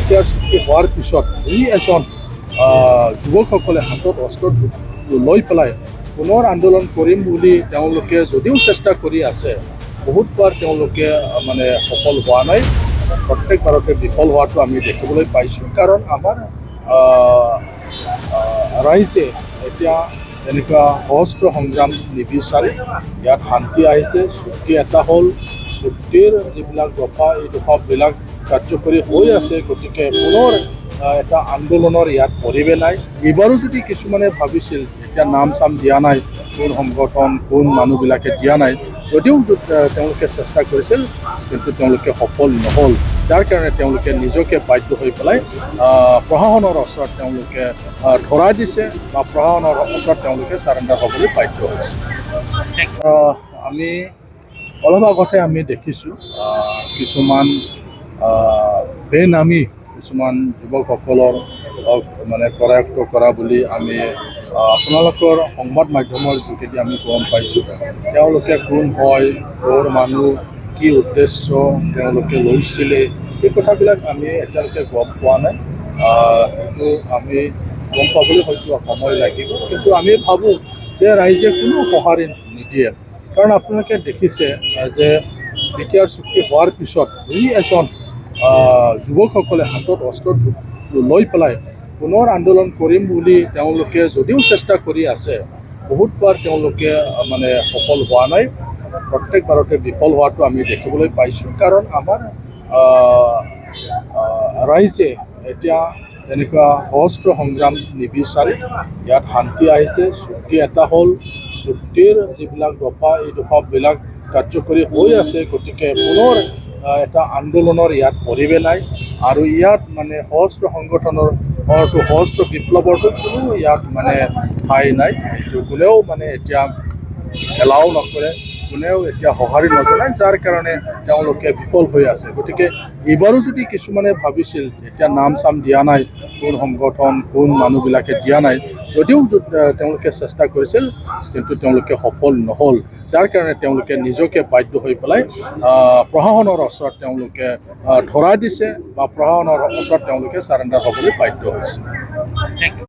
BTR চুক্তি হোৱাৰ পিছত এজন যুৱকসকলে হাতত অস্ত্ৰ লৈ পেলাই পুনৰ আন্দোলন কৰিম বুলি তেওঁলোকে যদিও চেষ্টা কৰি আছে, বহুতবাৰ তেওঁলোকে মানে সফল হোৱা নাই। প্ৰত্যেকবাৰতে বিফল হোৱাটো আমি দেখিবলৈ পাইছোঁ। কাৰণ আমাৰ ৰাইজে এতিয়া এনেকুৱা অস্ত্ৰ সংগ্ৰাম নিবিচাৰে। ইয়াত শান্তি আহিছে, চুক্তি এটা হ'ল, চুক্তিৰ যিবিলাক দফা এই দফাবিলাক কাৰ্যকৰী হৈ আছে। গতিকে পুনৰ এটা আন্দোলনৰ ইয়াত পৰিৱেশ নাই। এইবাৰো যদি কিছুমানে ভাবিছিল, এতিয়া নাম চাম দিয়া নাই, কোন সংগঠন কোন মানুহবিলাকে দিয়া নাই, যদিও তেওঁলোকে চেষ্টা কৰিছিল, কিন্তু তেওঁলোকে সফল নহ'ল। যাৰ কাৰণে তেওঁলোকে নিজকে বাধ্য হৈ পেলাই প্ৰশাসনৰ ওচৰত তেওঁলোকে ধৰাই দিছে বা প্ৰশাসনৰ ওচৰত তেওঁলোকে চাৰেণ্ডাৰ হ'বলৈ বাধ্য হৈছে। আমি অলপ আগতে আমি দেখিছোঁ কিছুমান বেনামী কিছুমান যুৱকসকলৰ মানে কৰায়ত্ব কৰা বুলি আমি আপোনালোকৰ সংবাদ মাধ্যমৰ যোগেদি আমি গম পাইছোঁ। তেওঁলোকে কোন হয়, ক'ৰ মানুহ, কি উদ্দেশ্য তেওঁলোকে লৈছিলে, এই কথাবিলাক আমি এতিয়ালৈকে গম পোৱা নাই। কিন্তু আমি গম পাবলৈ হয়তো সময় লাগিব। কিন্তু আমি ভাবোঁ যে ৰাইজে কোনো সঁহাৰি নিদিয়ে। কাৰণ আপোনালোকে দেখিছে যে বিটিআৰ চুক্তি হোৱাৰ পিছত এজন যুৱকসকলে হাতত অস্ত্ৰ লৈ পেলাই পুনৰ আন্দোলন কৰিম বুলি তেওঁলোকে যদিও চেষ্টা কৰি আছে, বহুতবাৰ তেওঁলোকে মানে সফল হোৱা নাই। প্ৰত্যেকবাৰতে বিফল হোৱাটো আমি দেখিবলৈ পাইছোঁ। কাৰণ আমাৰ ৰাইজে এতিয়া এনেকুৱা অস্ত্ৰ সংগ্ৰাম নিবিচাৰে। ইয়াত শান্তি আহিছে, চুক্তি এটা হ'ল, চুক্তিৰ যিবিলাক দফা এই দফাবিলাক কাৰ্যকৰী হৈ আছে। গতিকে পুনৰ এটা আন্দোলনৰ ইয়াত পৰিৱেশ নাই। আৰু ইয়াত মানে সশস্ত্ৰ সংগঠনৰ সশস্ত্ৰ বিপ্লৱৰটো কোনো ইয়াত মানে ঠাই নাই। এইটো কোনেও মানে এতিয়া এলাও নকৰে, কোনেও এতিয়া সঁহাৰি নজনায়, যাৰ কাৰণে তেওঁলোকে বিফল হৈ আছে। গতিকে এইবাৰো যদি কিছুমানে ভাবিছিল, এতিয়া নাম চাম দিয়া নাই, কোন সংগঠন কোন মানুহবিলাকে দিয়া নাই, যদিও তেওঁলোকে চেষ্টা কৰিছিল, কিন্তু তেওঁলোকে সফল নহ'ল। যাৰ কাৰণে তেওঁলোকে নিজকে বাধ্য হৈ পেলাই প্ৰশাসনৰ ওচৰত তেওঁলোকে ধৰাই দিছে বা প্ৰশাসনৰ ওচৰত তেওঁলোকে চাৰেণ্ডাৰ হ'বলৈ বাধ্য হৈছে।